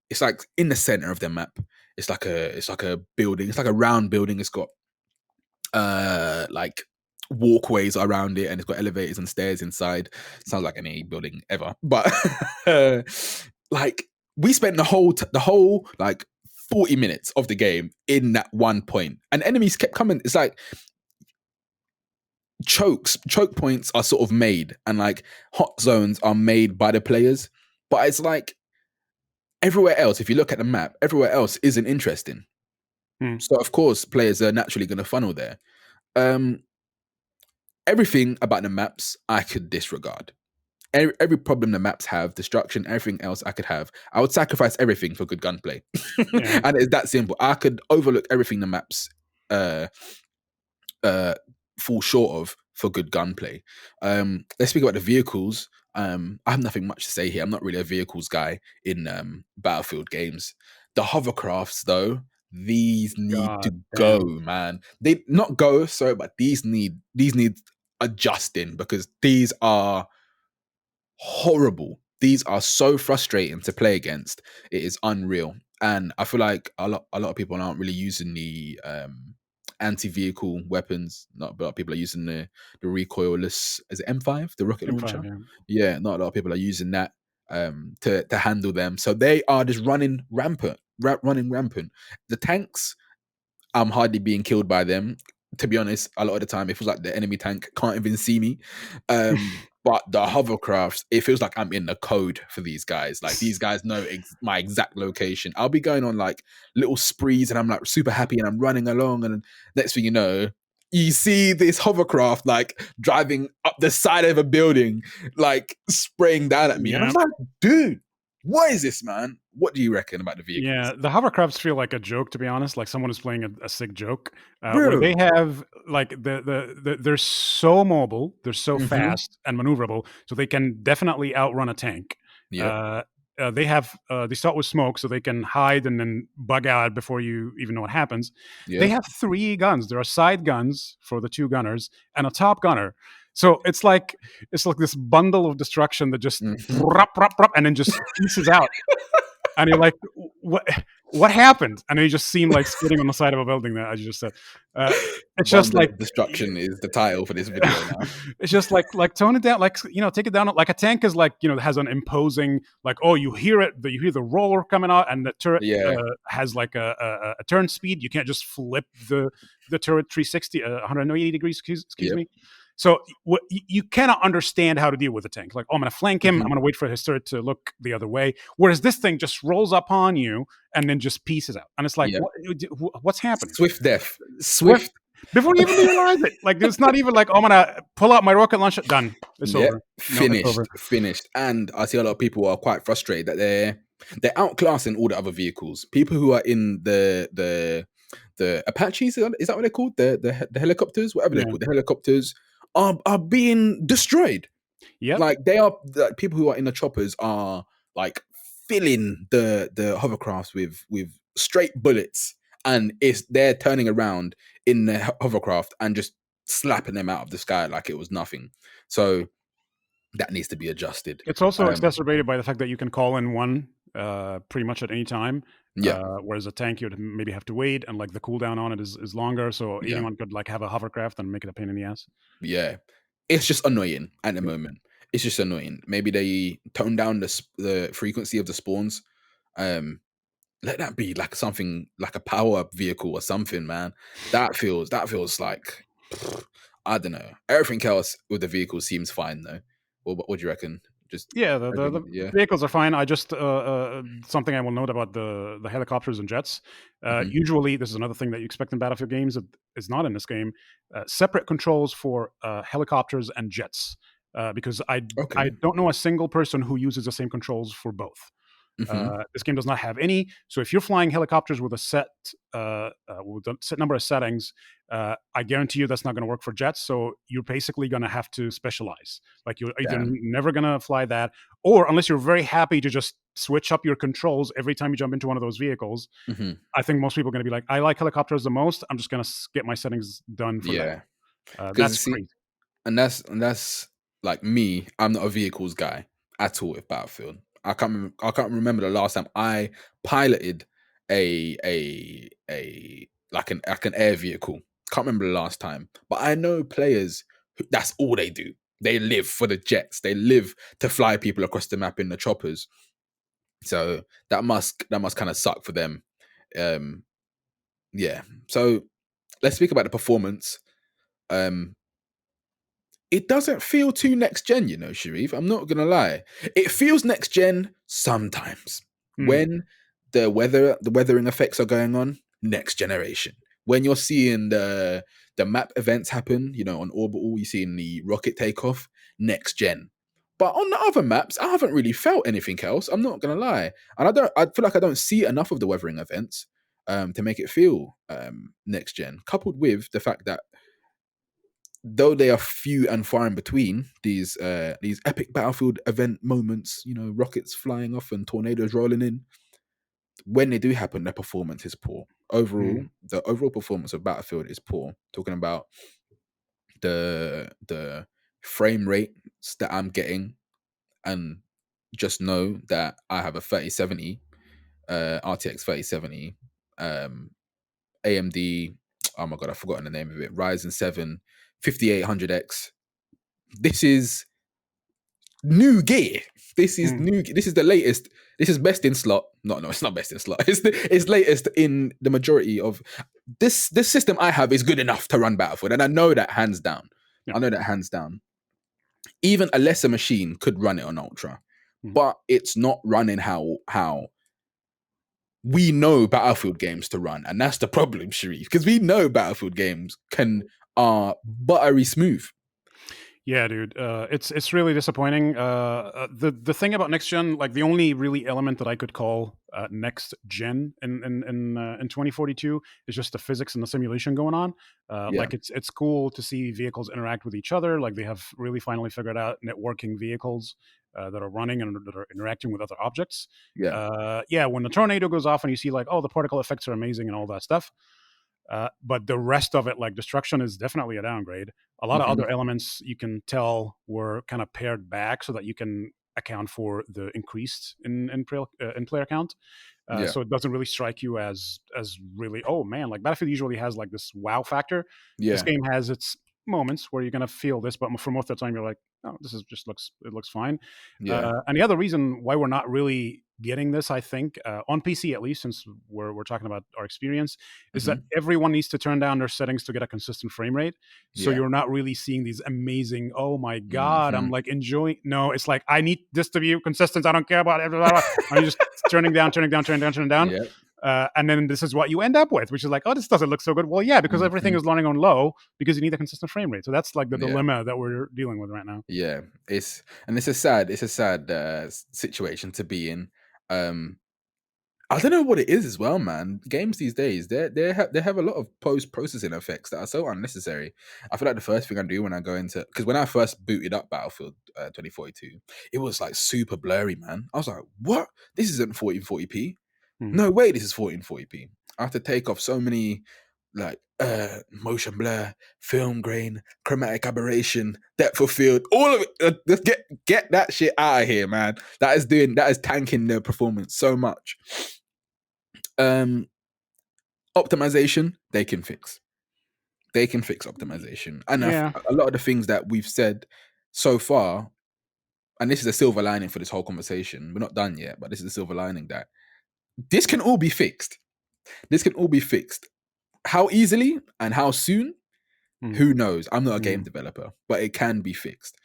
Speaker 1: It's like in the center of the map. It's like a building. It's like a round building. It's got like walkways around it, and it's got elevators and stairs inside. Sounds like any building ever, but like we spent the whole like 40 minutes of the game in that one point, and enemies kept coming. It's like choke points are sort of made, and like hot zones are made by the players, but it's like everywhere else, if you look at the map, everywhere else isn't interesting. So of course players are naturally going to funnel there. Everything about the maps I could disregard. Every problem the maps have, destruction, everything else I could have. I would sacrifice everything for good gunplay.
Speaker 2: Yeah.
Speaker 1: And it's that simple. I could overlook everything the maps fall short of for good gunplay. Let's speak about the vehicles. I have nothing much to say here. I'm not really a vehicles guy in Battlefield games. The hovercrafts, though, these need to go, man. They not go, sorry, but these need adjusting, because these are horrible. These are so frustrating to play against. It is unreal. And I feel like a lot of people aren't really using the anti-vehicle weapons. Not a lot of people are using the recoilless, is it M5, the rocket
Speaker 2: M5,
Speaker 1: launcher? Yeah, not a lot of people are using that to handle them. So they are just running rampant. The tanks, I'm hardly being killed by them. To be honest, a lot of the time it feels like the enemy tank can't even see me. But the hovercrafts, it feels like I'm in the code for these guys. Like these guys know my exact location. I'll be going on like little sprees, and I'm like super happy, and I'm running along, and next thing you know, you see this hovercraft like driving up the side of a building, like spraying down at me. And I was like, dude, what is this, man? What do you reckon about the vehicles?
Speaker 2: Yeah, the hovercrafts feel like a joke, to be honest. Like someone is playing a sick joke. Where they have like they're so mobile, they're so fast and maneuverable, so they can definitely outrun a tank.
Speaker 1: Yeah.
Speaker 2: They start with smoke, so they can hide and then bug out before you even know what happens.
Speaker 1: Yeah.
Speaker 2: They have 3 guns. There are side guns for the 2 gunners and a top gunner. So it's like this bundle of destruction that just and then just pieces out. And you're like, what happened? And you just seem like skidding on the side of a building there, as you just said. It's just like
Speaker 1: destruction is the title for this video now.
Speaker 2: It's just like tone it down, like, take it down. Like a tank is like, has an imposing, like, oh, you hear it, you hear the roller coming out, and the turret has like a turn speed. You can't just flip the turret 360, 180 degrees, excuse me. So you cannot understand how to deal with a tank. Like, oh, I'm going to flank him. I'm going to wait for his turret to look the other way. Whereas this thing just rolls up on you and then just pieces out. And it's like, what's happening?
Speaker 1: Swift death. Swift.
Speaker 2: Before you even realize it. Like, it's not even like, oh, I'm going to pull out my rocket launcher. Done. It's over.
Speaker 1: Finished. And I see a lot of people are quite frustrated that they're outclassing all the other vehicles. People who are in the Apaches, is that what they're called? The helicopters, whatever they're called. The helicopters are being destroyed.
Speaker 2: Yeah,
Speaker 1: like they are. The people who are in the choppers are like filling the hovercrafts with straight bullets, and they're turning around in the hovercraft and just slapping them out of the sky like it was nothing. So that needs to be adjusted.
Speaker 2: It's also exacerbated by the fact that you can call in one pretty much at any time. Whereas a tank, you'd maybe have to wait, and like the cooldown on it is longer. So anyone could like have a hovercraft and make it a pain in the ass.
Speaker 1: Yeah, it's just annoying at the moment. It's just annoying. Maybe they tone down the frequency of the spawns. Let that be like something like a power vehicle or something, man. That feels like I don't know. Everything else with the vehicle seems fine though. What do you reckon? Just
Speaker 2: Yeah, the
Speaker 1: yeah.
Speaker 2: vehicles are fine. I just something I will note about the helicopters and jets.
Speaker 1: Hmm.
Speaker 2: Usually, this is another thing that you expect in Battlefield games that is not in this game. Separate controls for helicopters and jets, because I
Speaker 1: Okay.
Speaker 2: don't know a single person who uses the same controls for both.
Speaker 1: Hmm.
Speaker 2: This game does not have any. So if you're flying helicopters with a set number of settings, I guarantee you that's not going to work for jets. So you're basically going to have to specialize. Like you're either
Speaker 1: Damn.
Speaker 2: never going to fly that, or unless you're very happy to just switch up your controls every time you jump into one of those vehicles.
Speaker 1: Hmm.
Speaker 2: I think most people are going to be like, I like helicopters the most. I'm just going to get my settings done for that.
Speaker 1: Yeah. Because
Speaker 2: That's
Speaker 1: see,
Speaker 2: crazy.
Speaker 1: and that's like me. I'm not a vehicles guy at all with Battlefield. I can't remember the last time I piloted a like an air vehicle. Can't remember the last time. But I know players who that's all they do. They live for the jets. They live to fly people across the map in the choppers. So that must kind of suck for them. Um yeah. So let's speak about the performance. Um it doesn't feel too next gen, Sharif. I'm not gonna lie. It feels next gen sometimes
Speaker 2: Hmm.
Speaker 1: when the weathering effects are going on. Next generation. When you're seeing the map events happen, on orbital, you're seeing the rocket takeoff. Next gen. But on the other maps, I haven't really felt anything else. I'm not gonna lie, and I feel like I don't see enough of the weathering events to make it feel next gen. Coupled with the fact that though they are few and far in between, these epic battlefield event moments, rockets flying off and tornadoes rolling in, when they do happen, their performance is poor. Overall,
Speaker 2: Hmm.
Speaker 1: the overall performance of Battlefield is poor. Talking about the frame rates that I'm getting, and just know that I have a 3070, RTX 3070, AMD. Oh my god, I've forgotten the name of it. Ryzen 7 5800X. This is new gear. This is
Speaker 2: Hmm.
Speaker 1: new. This is the latest. This is best in slot. No, it's not best in slot. It's latest in the majority of this system I have is good enough to run Battlefield, and I know that hands down.
Speaker 2: Yeah.
Speaker 1: I know that hands down. Even a lesser machine could run it on Ultra,
Speaker 2: Hmm.
Speaker 1: but it's not running how we know Battlefield games to run, and that's the problem, Sharif. Because we know Battlefield games are buttery smooth.
Speaker 2: Yeah, dude, it's really disappointing. The thing about next gen, like the only really element that I could call next gen in 2042 is just the physics and the simulation going on.
Speaker 1: Yeah,
Speaker 2: Like it's cool to see vehicles interact with each other. Like they have really finally figured out networking vehicles that are running and that are interacting with other objects.
Speaker 1: yeah.
Speaker 2: Yeah, when the tornado goes off and you see like, oh, the particle effects are amazing and all that stuff. But the rest of it, like destruction, is definitely a downgrade. A lot of
Speaker 1: Hmm.
Speaker 2: other elements you can tell were kind of pared back so that you can account for the increase in player count.
Speaker 1: Yeah,
Speaker 2: So it doesn't really strike you as really, oh man, like Battlefield usually has like this wow factor. This
Speaker 1: yeah,
Speaker 2: game has its moments where you're gonna feel this, but for most of the time you're like, oh, this is just looks fine.
Speaker 1: yeah.
Speaker 2: And the other reason why we're not really getting this, I think, on PC at least, since we're talking about our experience, is that
Speaker 1: Hmm.
Speaker 2: everyone needs to turn down their settings to get a consistent frame rate. So
Speaker 1: Yeah.
Speaker 2: you're not really seeing these amazing, oh my god, I'm
Speaker 1: Hmm.
Speaker 2: like enjoying. No, it's like I need this to be consistent. I don't care about it. I'm just turning down, turning down, turning down, turning down.
Speaker 1: Yeah.
Speaker 2: And then this is what you end up with, which is like, oh, this doesn't look so good. Well, yeah, because everything
Speaker 1: Hmm.
Speaker 2: is running on low because you need a consistent frame rate. So that's like the
Speaker 1: Yeah.
Speaker 2: dilemma that we're dealing with right now.
Speaker 1: Yeah. It's a sad situation to be in. Um, I don't know what it is as well, man. Games these days, they have a lot of post processing effects that are so unnecessary. I feel like the first thing I do when I go into, because when I first booted up Battlefield 2042, it was like super blurry, man. I was like, what? This isn't 1440p.
Speaker 2: Mhm.
Speaker 1: No way, this is 1440p. I have to take off so many like motion blur, film grain, chromatic aberration, depth of field, all of it. Just get that shit out of here, man. That is tanking the performance so much. Um, Optimization they can fix. They can fix optimization, and
Speaker 2: Yeah.
Speaker 1: a lot of the things that we've said so far, and this is a silver lining for this whole conversation. We're not done yet, but this is a silver lining that this can all be fixed. This can all be fixed. How easily and how soon? Who knows? I'm not a game
Speaker 2: Mm.
Speaker 1: developer, but it can be fixed.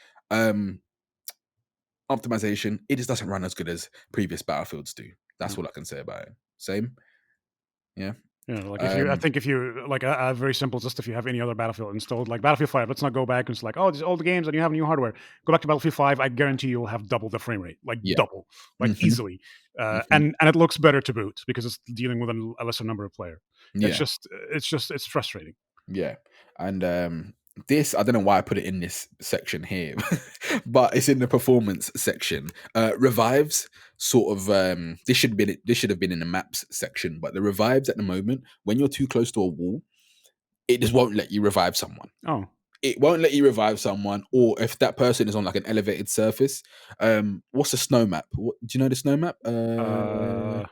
Speaker 1: Optimization, it just doesn't run as good as previous Battlefields do. That's all I can say about it. Same. Yeah.
Speaker 2: Yeah, like I
Speaker 1: Um,
Speaker 2: think if you like a very simple, just if you have any other Battlefield installed, like Battlefield 5, let's not go back and it's like, oh, these old games and you have new hardware. Go back to Battlefield 5, I guarantee you'll have double the frame rate, like
Speaker 1: yeah.
Speaker 2: double, like
Speaker 1: hmm
Speaker 2: easily,
Speaker 1: hmm
Speaker 2: and it looks better to boot because it's dealing with a lesser number of player.
Speaker 1: Yeah.
Speaker 2: It's frustrating.
Speaker 1: Yeah. And this, I don't know why I put it in this section here, but it's in the performance section. Revives sort of this should have been in the maps section, but the revives at the moment, when you're too close to a wall, it just won't let you revive someone.
Speaker 2: Oh,
Speaker 1: It won't let you revive someone, or if that person is on like an elevated surface. What's the snow map? Do you know the snow map?
Speaker 2: uh,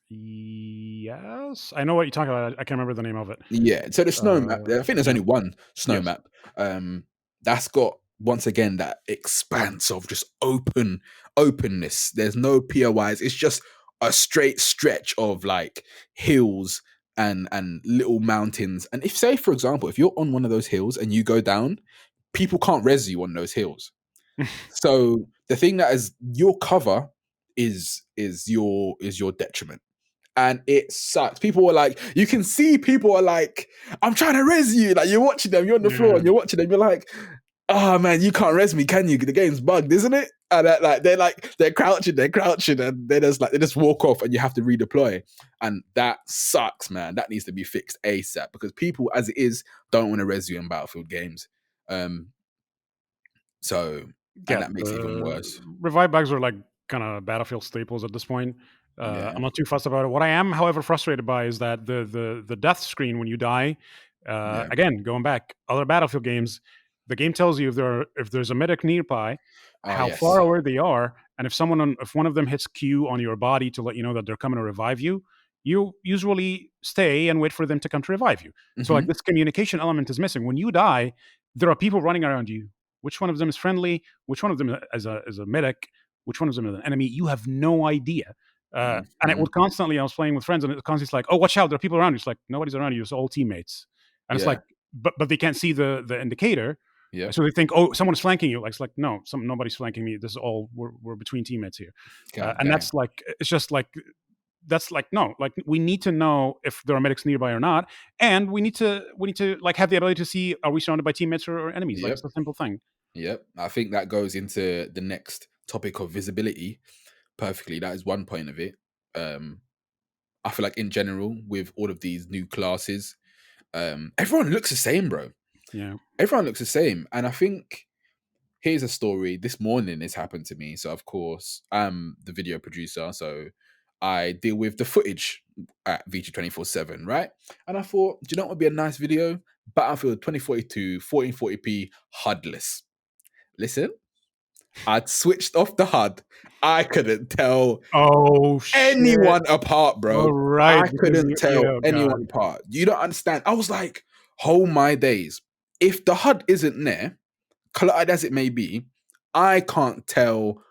Speaker 2: yes, I know what you're talking about. I can't remember the name of it.
Speaker 1: Yeah, so the snow map, I think there's
Speaker 2: Yeah,
Speaker 1: only one snow
Speaker 2: yes,
Speaker 1: map. That's got once again that expanse of just openness. There's no POIs. It's just a straight stretch of like hills and little mountains. And if say for example, if you're on one of those hills and you go down, people can't res you on those hills. So the thing that is your cover is your detriment. And it sucks. People were like, you can see people are like, I'm trying to res you. Like you're watching them, you're on the floor
Speaker 2: yeah,
Speaker 1: and you're watching them, you're like, oh man, you can't res me, can you? The game's bugged, isn't it? And they're crouching, and they just walk off and you have to redeploy. And that sucks, man. That needs to be fixed ASAP because people, as it is, don't want to res you in Battlefield games. Um, so and
Speaker 2: yeah.
Speaker 1: that makes it even
Speaker 2: The
Speaker 1: worse.
Speaker 2: revive bags are like kind of Battlefield staples at this point.
Speaker 1: Yeah,
Speaker 2: I'm not too fussed about it. What I am, however, frustrated by is that the death screen when you die.
Speaker 1: yeah.
Speaker 2: Again, going back, other Battlefield games, the game tells you if there's a medic nearby,
Speaker 1: Oh
Speaker 2: how far
Speaker 1: yes.
Speaker 2: away they are, and if one of them hits Q on your body to let you know that they're coming to revive you, you usually stay and wait for them to come to revive you. So like
Speaker 1: hmm
Speaker 2: this communication element is missing. When you die, there are people running around you. Which one of them is friendly? Which one of them is a medic? Which one of them is an enemy? You have no idea. And it
Speaker 1: hmm
Speaker 2: would constantly, I was playing with friends, and it constantly like, oh, watch out, there are people around you. It's like, nobody's around you, it's all teammates. And it's
Speaker 1: Yeah.
Speaker 2: like, but they can't see the indicator.
Speaker 1: Yep.
Speaker 2: So they think, oh, someone's flanking you. Like, it's like, no, nobody's flanking me. This is all, we're between teammates here.
Speaker 1: God
Speaker 2: And
Speaker 1: dang.
Speaker 2: that's like, it's just like, that's like, no, like we need to know if there are medics nearby or not. And we need to like have the ability to see, are we surrounded by teammates or enemies? Like,
Speaker 1: Yep.
Speaker 2: it's a simple thing.
Speaker 1: Yep. I think that goes into the next topic of visibility perfectly. That is one point of it. Um, I feel like in general, with all of these new classes, everyone looks the same, bro.
Speaker 2: Yeah.
Speaker 1: Everyone looks the same. And I think here's a story. This morning this happened to me. So of course, I'm the video producer. So I deal with the footage at VG247, right? And I thought, do you know what would be a nice video? Battlefield 2042, 1440p HUDless. Listen, I'd switched off the HUD. I couldn't tell
Speaker 2: Oh shit!
Speaker 1: anyone apart,
Speaker 2: All
Speaker 1: bro.
Speaker 2: right,
Speaker 1: I
Speaker 2: because
Speaker 1: couldn't
Speaker 2: you,
Speaker 1: tell
Speaker 2: yeah, God,
Speaker 1: anyone apart. You don't understand. I was like, oh my days. If the HUD isn't there, cluttered as it may be, I can't tell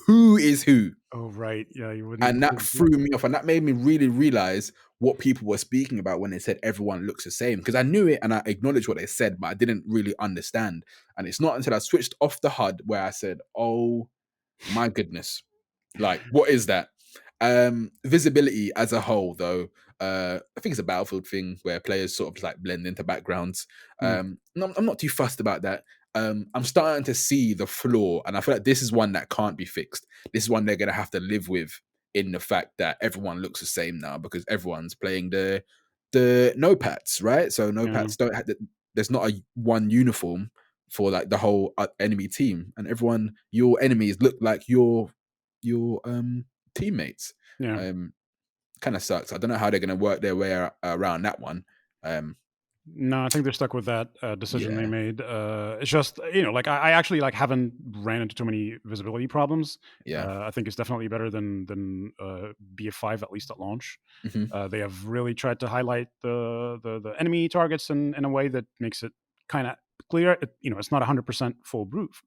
Speaker 1: who is who.
Speaker 2: oh right, yeah, you wouldn't.
Speaker 1: And that threw me off. And that made me really realize what people were speaking about when they said everyone looks the same. Because I knew it and I acknowledged what they said, but I didn't really understand. And it's not until I switched off the HUD where I said, oh my goodness. Like, what is that? Visibility as a whole, though, I think it's a Battlefield thing where players sort of like blend into backgrounds.
Speaker 2: Mm,
Speaker 1: I'm not too fussed about that. I'm starting to see the flaw, and I feel like this is one that can't be fixed. This is one they're gonna have to live with in the fact that everyone looks the same now because everyone's playing the no pats, right? So no
Speaker 2: yeah,
Speaker 1: pats don't have there's not a one uniform for like the whole enemy team, and everyone your enemies look like your teammates.
Speaker 2: yeah.
Speaker 1: Um, kind of sucks. I don't know how they're gonna work their way around that one. Um,
Speaker 2: No, I think they're stuck with that decision they
Speaker 1: yeah,
Speaker 2: made. It's just like I actually like haven't ran into too many visibility problems.
Speaker 1: yeah,
Speaker 2: I think it's definitely better than BF5 at least at launch.
Speaker 1: hmm
Speaker 2: They have really tried to highlight the enemy targets in a way that makes it kind of clear. It's not 100% foolproof,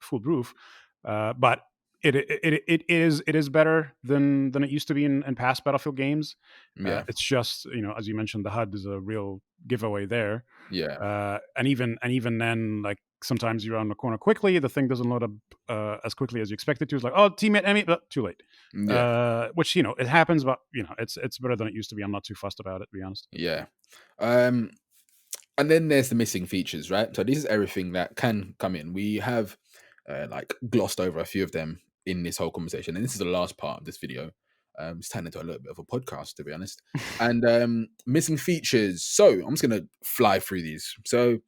Speaker 2: but it is better than it used to be in past Battlefield games.
Speaker 1: yeah,
Speaker 2: It's just as you mentioned, the HUD is a real giveaway there.
Speaker 1: Yeah.
Speaker 2: And even then, like sometimes you're on the corner quickly, the thing doesn't load up as quickly as you expect it to. It's like, oh, teammate enemy, but too late.
Speaker 1: Yeah.
Speaker 2: Which it happens, but it's better than it used to be. I'm not too fussed about it, to be honest.
Speaker 1: Yeah. And then there's the missing features, right? So this is everything that can come in. We have like glossed over a few of them in this whole conversation, and this is the last part of this video. It's turned into a little bit of a podcast, to be honest. And missing features. So I'm just gonna fly through these. So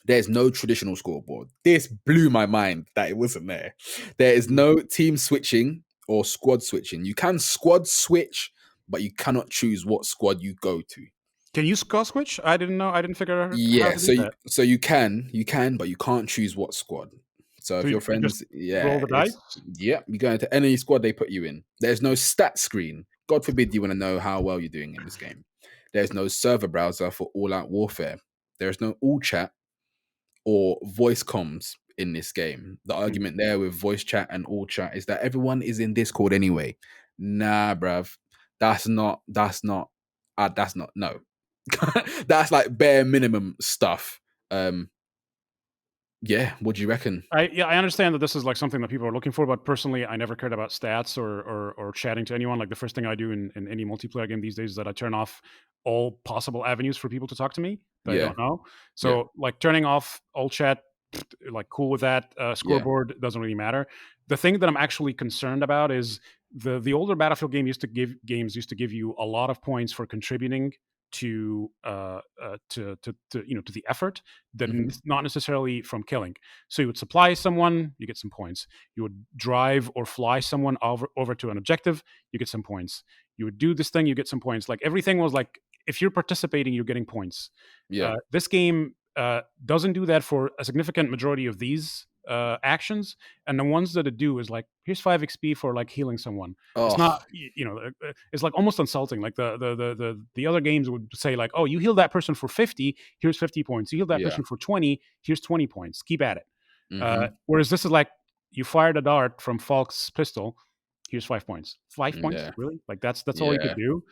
Speaker 1: there's no traditional scoreboard. This blew my mind that it wasn't there. There is no team switching or squad switching. You can squad switch, but you cannot choose what squad you go to.
Speaker 2: Can you squad switch? I didn't know. I didn't figure out how
Speaker 1: Yeah,
Speaker 2: to
Speaker 1: so
Speaker 2: do that.
Speaker 1: you can, but you can't choose what squad. So if your
Speaker 2: You just
Speaker 1: friends, yeah,
Speaker 2: roll the dice.
Speaker 1: yeah, you go into any squad they put you in. There's no stat screen. God forbid you want to know how well you're doing in this game. There's no server browser for all-out warfare. There's no all chat or voice comms in this game. The argument there with voice chat and all chat is that everyone is in Discord anyway. Nah, bruv, that's not. No. That's like bare minimum stuff. Yeah, what do you reckon?
Speaker 2: I understand that this is like something that people are looking for, but personally, I never cared about stats or chatting to anyone. Like the first thing I do in any multiplayer game these days is that I turn off all possible avenues for people to talk to me that I
Speaker 1: Yeah,
Speaker 2: don't know.
Speaker 1: yeah,
Speaker 2: So like turning off all chat, like cool with that.
Speaker 1: yeah,
Speaker 2: Scoreboard doesn't really matter. The thing that I'm actually concerned about is the older Battlefield games used to give you a lot of points for contributing to the effort that
Speaker 1: hmm
Speaker 2: not necessarily from killing. So you would supply someone, you get some points. You would drive or fly someone over to an objective, you get some points. You would do this thing, you get some points. Like everything was like, if you're participating, you're getting points.
Speaker 1: yeah.
Speaker 2: This game doesn't do that for a significant majority of these actions, and the ones that it do is like, here's 5 XP for like healing someone. It's not,
Speaker 1: Oh,
Speaker 2: it's like almost insulting. Like the other games would say like, oh, you heal that person for 50, here's 50 points. You heal that
Speaker 1: yeah.
Speaker 2: person for 20, here's 20 points. Keep at it.
Speaker 1: hmm
Speaker 2: Whereas this is like, you fired a dart from Falk's pistol, here's 5 points. 5 points,
Speaker 1: Yeah,
Speaker 2: really? Like that's all you could
Speaker 1: yeah,
Speaker 2: do.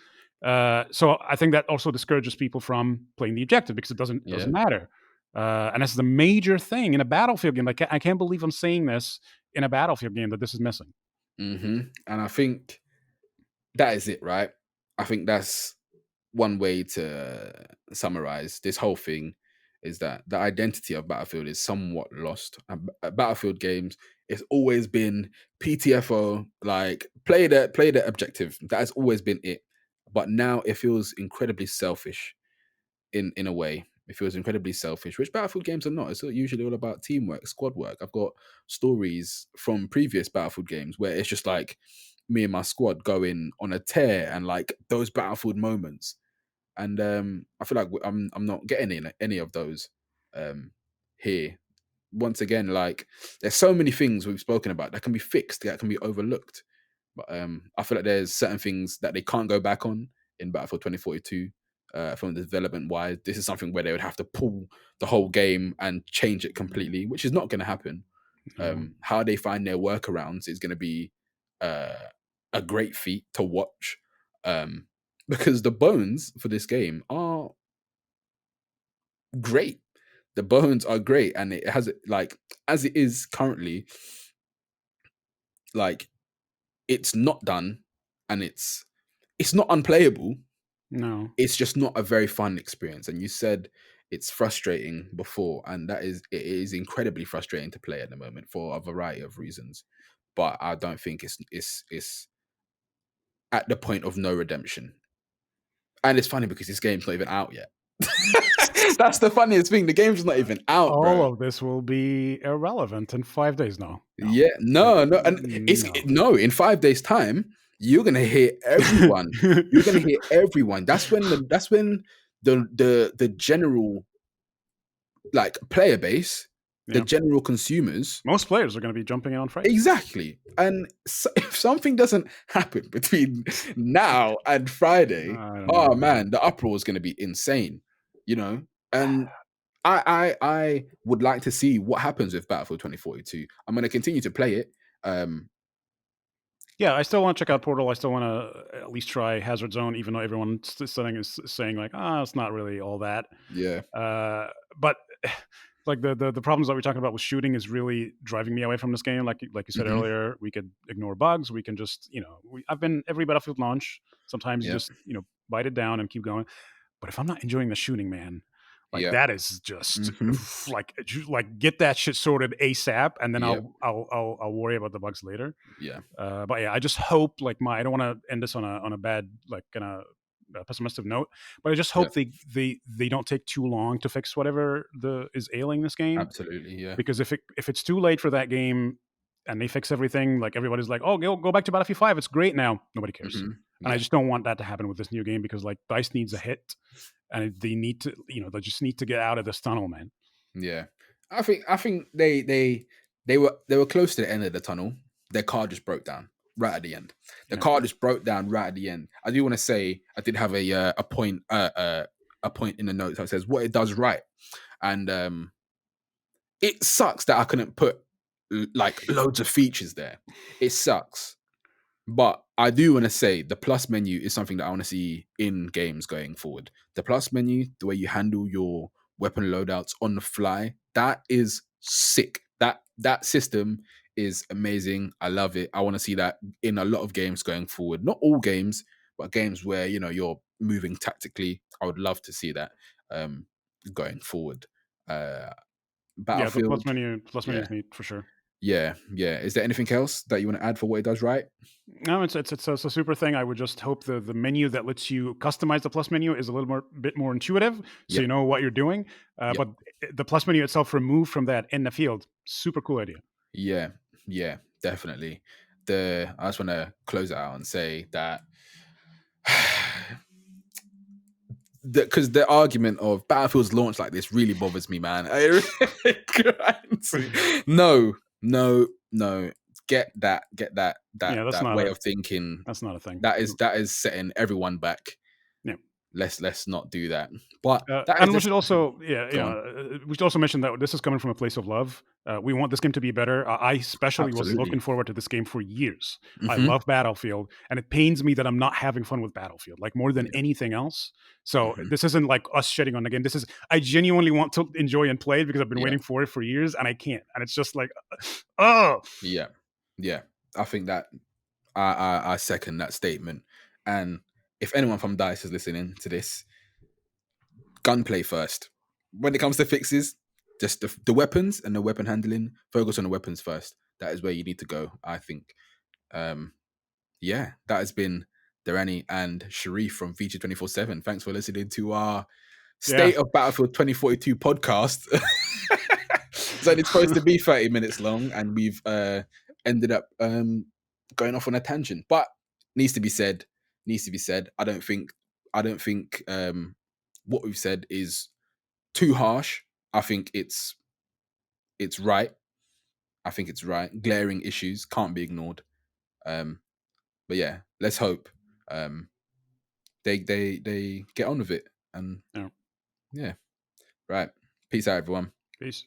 Speaker 2: So I think that also discourages people from playing the objective because it doesn't
Speaker 1: yeah.
Speaker 2: matter. And that's the major thing in a Battlefield game. Like I can't believe I'm saying this in a Battlefield game that this is missing.
Speaker 1: And I think that is it, right? I think that's one way to summarize this whole thing is that the identity of Battlefield is somewhat lost. Battlefield games, it's always been PTFO, like play the objective. That has always been it. But now it feels incredibly selfish in a way. It feels incredibly selfish, which Battlefield games are not. It's usually all about teamwork, squad work. I've got stories from previous Battlefield games where it's just like me and my squad going on a tear and like those Battlefield moments. And I feel like I'm not getting any of those here. Once again, like there's so many things we've spoken about that can be fixed, that can be overlooked. But I feel like there's certain things that they can't go back on in Battlefield 2042 from the development wise. This is something where they would have to pull the whole game and change it completely, which is not going to happen.
Speaker 2: No.
Speaker 1: How they find their workarounds is going to be uh, a great feat to watch because the bones for this game are great. The bones are great, and it has like as it is currently, like it's not done, and it's not unplayable.
Speaker 2: No.
Speaker 1: It's just not a very fun experience. And you said it's frustrating before, and it is incredibly frustrating to play at the moment for a variety of reasons. But I don't think it's at the point of no redemption. And it's funny because this game's not even out yet. That's the funniest thing. The game's not even out,
Speaker 2: All
Speaker 1: bro.
Speaker 2: of this will be irrelevant in 5 days now. No.
Speaker 1: Yeah, no, and no. In 5 days' time, you're gonna hear everyone. You're gonna hear everyone. That's when the general like player base, the
Speaker 2: Yeah.
Speaker 1: general consumers,
Speaker 2: Most players are going to be jumping in on Friday.
Speaker 1: exactly. And so, if something doesn't happen between now and Friday,
Speaker 2: I don't
Speaker 1: oh
Speaker 2: know.
Speaker 1: man, the uproar is gonna be insane. You know, and I would like to see what happens with Battlefield 2042. I'm going to continue to play it.
Speaker 2: Yeah, I still want to check out Portal. I still want to at least try Hazard Zone, even though everyone's saying like, it's not really all that.
Speaker 1: Yeah.
Speaker 2: But like the problems that we're talking about with shooting is really driving me away from this game. Like you said earlier, we could ignore bugs. We can just I've been every Battlefield launch. Sometimes you just bite it down and keep going. But if I'm not enjoying the shooting, man, like that is just like get that shit sorted ASAP, and then I'll worry about the bugs later.
Speaker 1: Yeah.
Speaker 2: But yeah, I just hope I don't want to end this on a bad kind of pessimistic note, but I just hope they don't take too long to fix whatever is ailing this game.
Speaker 1: Absolutely, yeah.
Speaker 2: Because if it's too late for that game and they fix everything, like everybody's like, oh, go back to Battlefield 5, it's great now. Nobody cares. And I just don't want that to happen with this new game, because like DICE needs a hit, and they need to, they just need to get out of this tunnel, man.
Speaker 1: Yeah, I think they were close to the end of the tunnel. Their car just broke down right at the end. The car just broke down right at the end. I do want to say I did have a point in the notes that says what it does right, and it sucks that I couldn't put like loads of features there. It sucks. But I do want to say the plus menu is something that I want to see in games going forward. The plus menu, the way you handle your weapon loadouts on the fly, that is sick. That system is amazing. I love it. I want to see that in a lot of games going forward. Not all games, but games where you're moving tactically. I would love to see that going forward. Battlefield.
Speaker 2: Yeah, the plus menu is neat for sure.
Speaker 1: Yeah. Is there anything else that you want to add for what it does right?
Speaker 2: No, it's a super thing. I would just hope the menu that lets you customize the plus menu is a bit more intuitive, so you know what you're doing. But the plus menu itself removed from that in the field, super cool idea.
Speaker 1: Yeah, definitely. I just want to close it out and say that because the argument of Battlefield's launch like this really bothers me, man. No. Get that way of thinking.
Speaker 2: That's not a thing.
Speaker 1: That is setting everyone back.
Speaker 2: Yeah.
Speaker 1: Let's not do that. But
Speaker 2: and we should also we should also mention that this is coming from a place of love. We want this game to be better. I especially was looking forward to this game for years. I love Battlefield, and it pains me that I'm not having fun with Battlefield, like more than anything else. So this isn't like us shitting on the game. This is, I genuinely want to enjoy and play it because I've been waiting for it for years, and I can't. And it's just like, oh.
Speaker 1: Yeah. I think that I second that statement. And if anyone from DICE is listening to this, gunplay first. When it comes to fixes, just the weapons and the weapon handling, focus on the weapons first. That is where you need to go, I think. That has been Durrani and Sharif from Feature 24/7. Thanks for listening to our State of Battlefield 2042 podcast. So it's supposed to be 30 minutes long, and we've ended up going off on a tangent. But needs to be said. I don't think what we've said is too harsh. I think it's right. Glaring issues can't be ignored. But yeah, let's hope they get on with it. And right. Peace out, everyone.
Speaker 2: Peace.